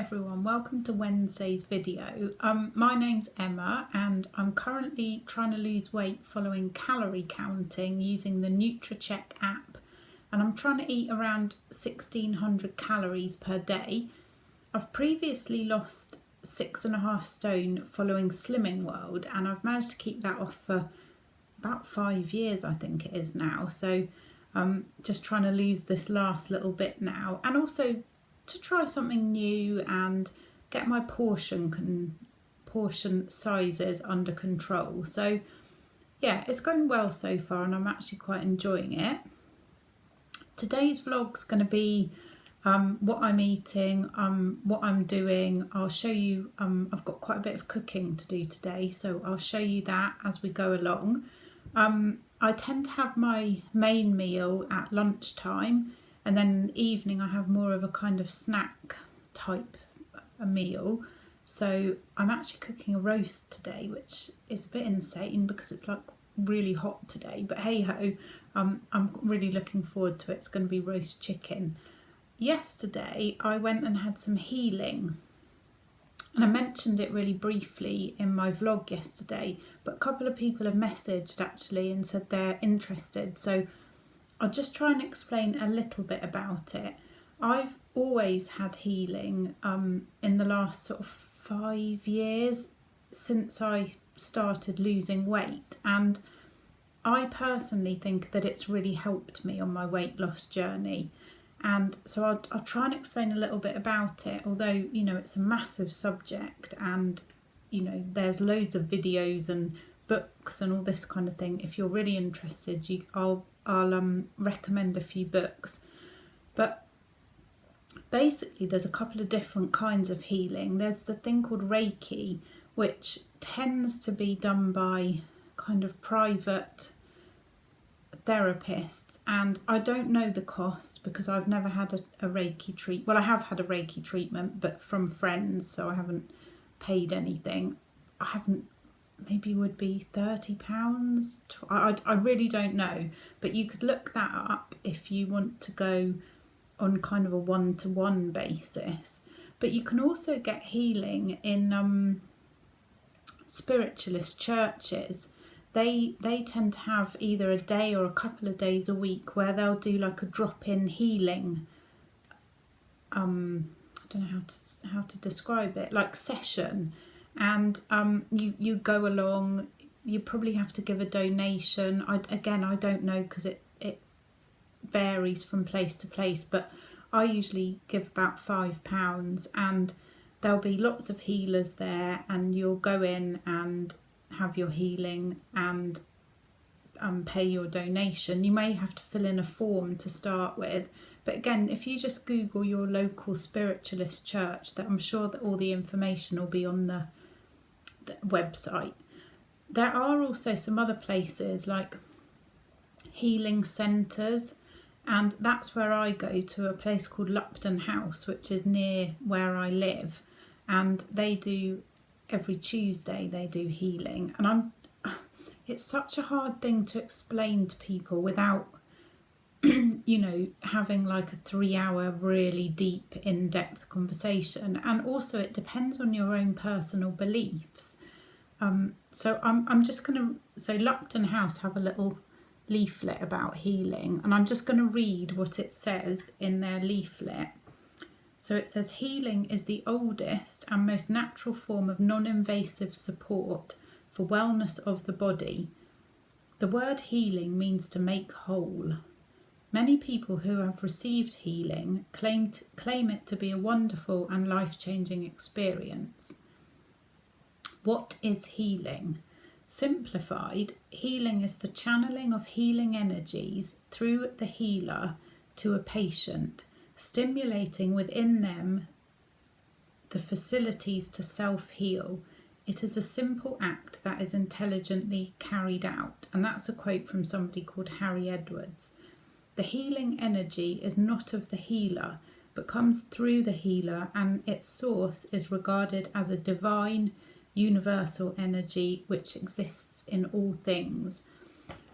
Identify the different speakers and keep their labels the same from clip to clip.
Speaker 1: everyone, welcome to Wednesday's video. My name's Emma and I'm currently trying to lose weight following calorie counting using the Nutracheck app, and I'm trying to eat around 1600 calories per day. I've previously lost 6.5 stone following Slimming World, and I've managed to keep that off for about 5 years, I think it is now. So just trying to lose this last little bit now, and also to try something new and get my portion sizes under control. So yeah, it's going well so far and I'm actually quite enjoying it. Today's vlog's going to be what I'm eating, what I'm doing. I'll show you, I've got quite a bit of cooking to do today, so I'll show you that as we go along. I tend to have my main meal at lunchtime, and then in the evening I have more of a kind of snack type a meal. So I'm actually cooking a roast today, which is a bit insane because it's like really hot today, but hey ho, I'm really looking forward to it. It's going to be roast chicken. Yesterday I went and had some healing, and I mentioned it really briefly in my vlog yesterday, but a couple of people have messaged actually and said they're interested, so I'll just try and explain a little bit about it. I've always had healing in the last sort of 5 years since I started losing weight, and I personally think that it's really helped me on my weight loss journey. And so I'll try and explain a little bit about it, although, you know, it's a massive subject and, you know, there's loads of videos and books and all this kind of thing. If you're really interested, I'll recommend a few books. But basically there's a couple of different kinds of healing. There's the thing called Reiki, which tends to be done by kind of private therapists, and I don't know the cost because I've never had a Reiki treat. Well, I have had a Reiki treatment, but from friends, so I haven't paid anything. I haven't, maybe would be £30. I really don't know, but you could look that up if you want to go on kind of a one-to-one basis. But you can also get healing in spiritualist churches. They tend to have either a day or a couple of days a week where they'll do like a drop-in healing, I don't know how to describe it, like session, and you go along. You probably have to give a donation. I don't know because it varies from place to place, but I usually give about £5, and there'll be lots of healers there, and you'll go in and have your healing and pay your donation. You may have to fill in a form to start with, but again, if you just Google your local spiritualist church, that I'm sure that all the information will be on the website. There are also some other places like healing centres, and that's where I go to, a place called Lupton House, which is near where I live, and they do every Tuesday they do healing. And it's such a hard thing to explain to people without you know, having like a 3-hour really deep in-depth conversation, and also it depends on your own personal beliefs. So I'm just gonna, so Lupton House have a little leaflet about healing, and I'm just going to read what it says in their leaflet. So it says, healing is the oldest and most natural form of non-invasive support for wellness of the body. The word healing means to make whole. Many people who have received healing claim it to be a wonderful and life-changing experience. What is healing? Simplified, healing is the channeling of healing energies through the healer to a patient, stimulating within them the facilities to self-heal. It is a simple act that is intelligently carried out. And that's a quote from somebody called Harry Edwards. The healing energy is not of the healer, but comes through the healer, and its source is regarded as a divine, universal energy which exists in all things.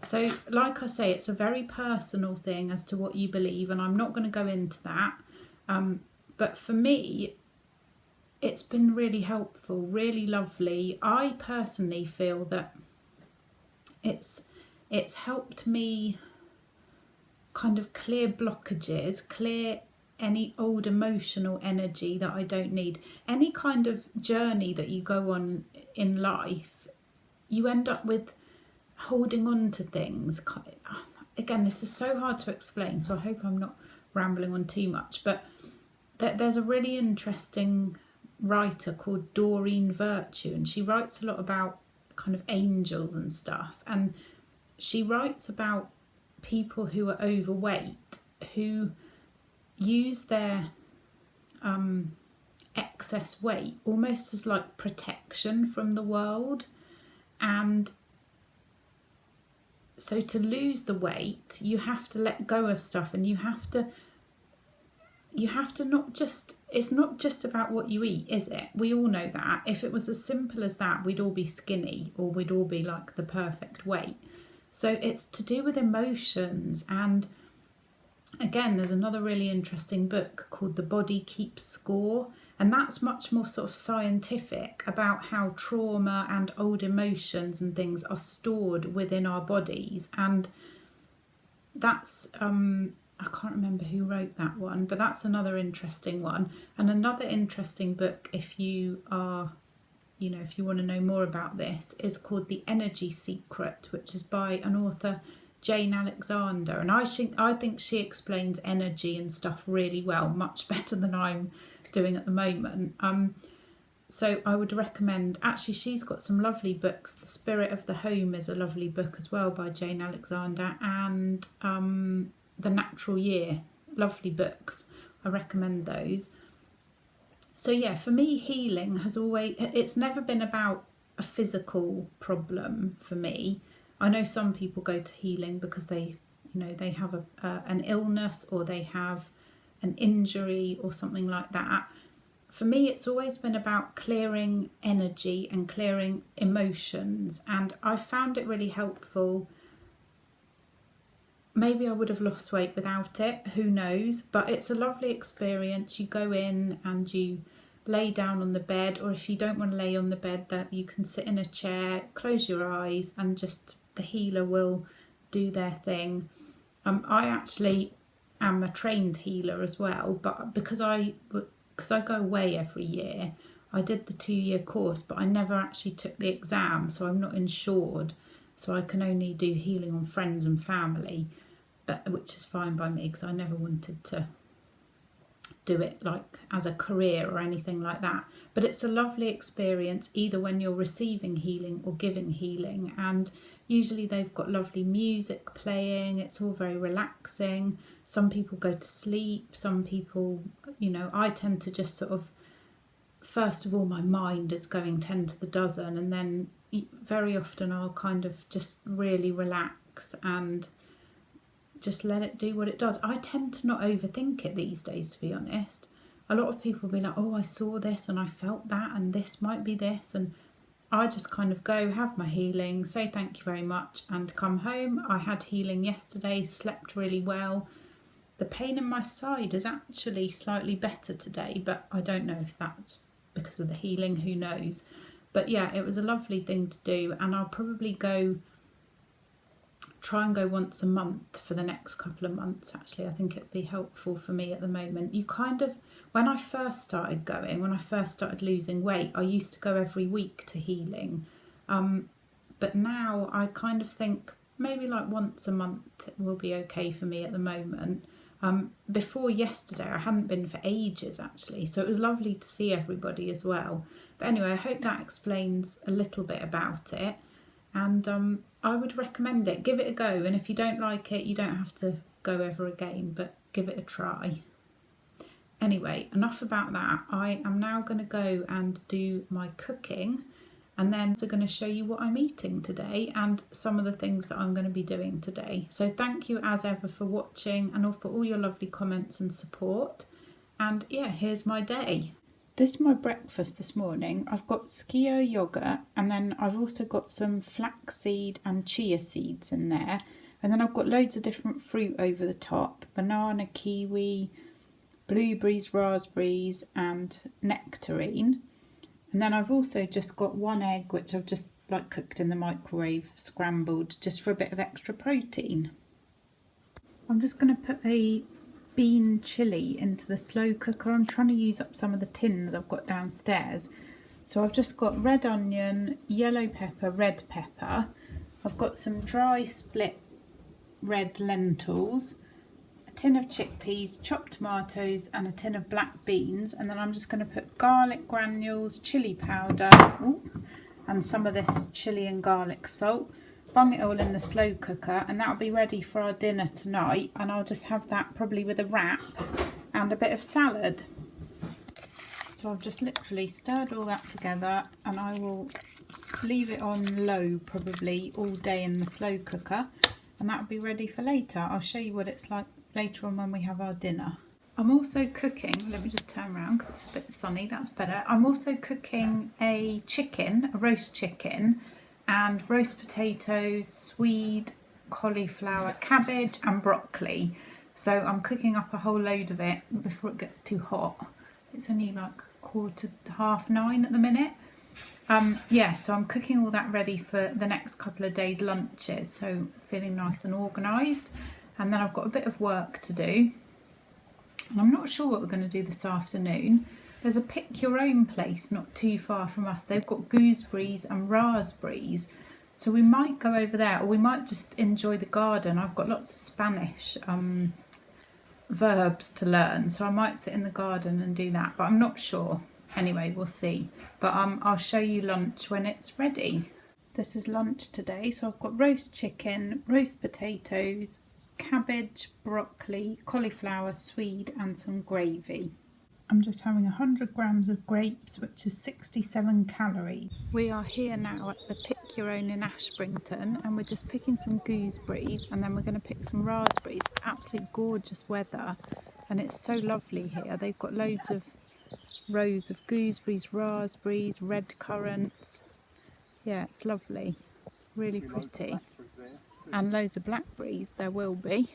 Speaker 1: So like I say, it's a very personal thing as to what you believe, and I'm not going to go into that. But for me, it's been really helpful, really lovely. I personally feel that it's helped me kind of clear blockages, clear any old emotional energy that I don't need. Any kind of journey that you go on in life, you end up with holding on to things. Again, this is so hard to explain, so I hope I'm not rambling on too much, but there's a really interesting writer called Doreen Virtue, and she writes a lot about kind of angels and stuff, and she writes about people who are overweight who use their excess weight almost as like protection from the world. And so to lose the weight, you have to let go of stuff, and you have to not just, it's not just about what you eat, is it? We all know that. If it was as simple as that, we'd all be skinny, or we'd all be like the perfect weight. So it's to do with emotions. And again, there's another really interesting book called The Body Keeps Score, and that's much more sort of scientific about how trauma and old emotions and things are stored within our bodies. And that's I can't remember who wrote that one, but that's another interesting one. And another interesting book, if you are, if you want to know more about this, is called The Energy Secret, which is by an author, Jane Alexander. And I think she explains energy and stuff really well, much better than I'm doing at the moment. So I would recommend, actually she's got some lovely books. The Spirit of the Home is a lovely book as well by Jane Alexander, and The Natural Year, lovely books. I recommend those. So yeah, for me, healing has always, it's never been about a physical problem for me. I know some people go to healing because they have an illness, or they have an injury or something like that. For me, it's always been about clearing energy and clearing emotions, and I found it really helpful. Maybe I would have lost weight without it, who knows, but it's a lovely experience. You go in and you lay down on the bed, or if you don't want to lay on the bed, that you can sit in a chair, close your eyes, and just the healer will do their thing. I actually am a trained healer as well, but because I go away every year, I did the 2-year course, but I never actually took the exam, so I'm not insured, so I can only do healing on friends and family, but which is fine by me because I never wanted to do it like as a career or anything like that. But it's a lovely experience either when you're receiving healing or giving healing, and usually they've got lovely music playing. It's all very relaxing. Some people go to sleep, some people, I tend to just sort of, first of all, my mind is going 10 to the dozen, and then very often I'll kind of just really relax and just let it do what it does. I tend to not overthink it these days, to be honest. A lot of people will be like, oh, I saw this and I felt that, and this might be this, and I just kind of go, have my healing, say thank you very much, and come home. I had healing yesterday, slept really well. The pain in my side is actually slightly better today, but I don't know if that's because of the healing, who knows. But yeah, it was a lovely thing to do, and I'll probably try and go once a month for the next couple of months. Actually, I think it'd be helpful for me at the moment. You kind of, when I first started losing weight, I used to go every week to healing, but now I kind of think maybe like once a month will be okay for me at the moment. Before yesterday, I hadn't been for ages actually, so it was lovely to see everybody as well. But anyway, I hope that explains a little bit about it, and I would recommend it. Give it a go, and if you don't like it, you don't have to go ever again, but give it a try. Anyway, enough about that. I am now going to go and do my cooking, and then I'm going to show you what I'm eating today and some of the things that I'm going to be doing today. So thank you as ever for watching and for all your lovely comments and support. And yeah, here's my day. This is my breakfast this morning. I've got Skio yogurt, and then I've also got some flaxseed and chia seeds in there. And then I've got loads of different fruit over the top. Banana, kiwi, blueberries, raspberries and nectarine. And then I've also just got 1 egg, which I've just like cooked in the microwave, scrambled, just for a bit of extra protein. I'm just going to put a bean chilli into the slow cooker. I'm trying to use up some of the tins I've got downstairs. So I've just got red onion, yellow pepper, red pepper. I've got some dry split red lentils, a tin of chickpeas, chopped tomatoes and a tin of black beans. And then I'm just going to put garlic granules, chilli powder, and some of this chilli and garlic salt. Bung it all in the slow cooker and that'll be ready for our dinner tonight, and I'll just have that probably with a wrap and a bit of salad. So I've just literally stirred all that together and I will leave it on low probably all day in the slow cooker, and that'll be ready for later. I'll show you what it's like later on when we have our dinner. I'm also cooking, let me just turn around because it's a bit sunny, that's better. I'm also cooking a roast chicken, and roast potatoes, swede, cauliflower, cabbage and broccoli. So I'm cooking up a whole load of it before it gets too hot. It's only like 9:15 at the minute. So I'm cooking all that ready for the next couple of days' lunches, so feeling nice and organised. And then I've got a bit of work to do. And I'm not sure what we're going to do this afternoon. There's a pick your own place not too far from us. They've got gooseberries and raspberries. So we might go over there, or we might just enjoy the garden. I've got lots of Spanish verbs to learn, so I might sit in the garden and do that, but I'm not sure. Anyway, we'll see. But I'll show you lunch when it's ready. This is lunch today, so I've got roast chicken, roast potatoes, cabbage, broccoli, cauliflower, swede and some gravy. I'm just having 100 grams of grapes, which is 67 calories. We are here now at the Pick Your Own in Ashbrington, and we're just picking some gooseberries and then we're going to pick some raspberries. Absolutely gorgeous weather and it's so lovely here. They've got loads of rows of gooseberries, raspberries, red currants. Yeah, it's lovely, really pretty. And loads of blackberries there will be.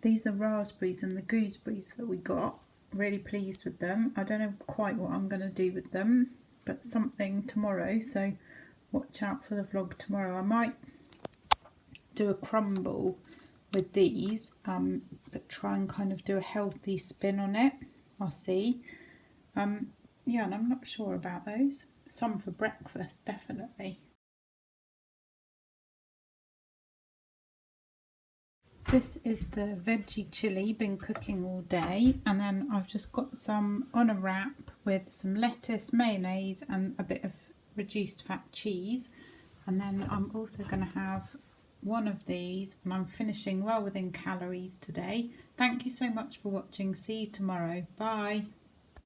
Speaker 1: These are the raspberries and the gooseberries that we got. Really pleased with them. I don't know quite what I'm going to do with them, but something tomorrow, so watch out for the vlog tomorrow. I might do a crumble with these, but try and kind of do a healthy spin on it. I'll see. Yeah, and I'm not sure about those. Some for breakfast, definitely. This is the veggie chili, been cooking all day, and then I've just got some on a wrap with some lettuce, mayonnaise and a bit of reduced fat cheese. And then I'm also going to have one of these, and I'm finishing well within calories today. Thank you so much for watching. See you tomorrow. Bye.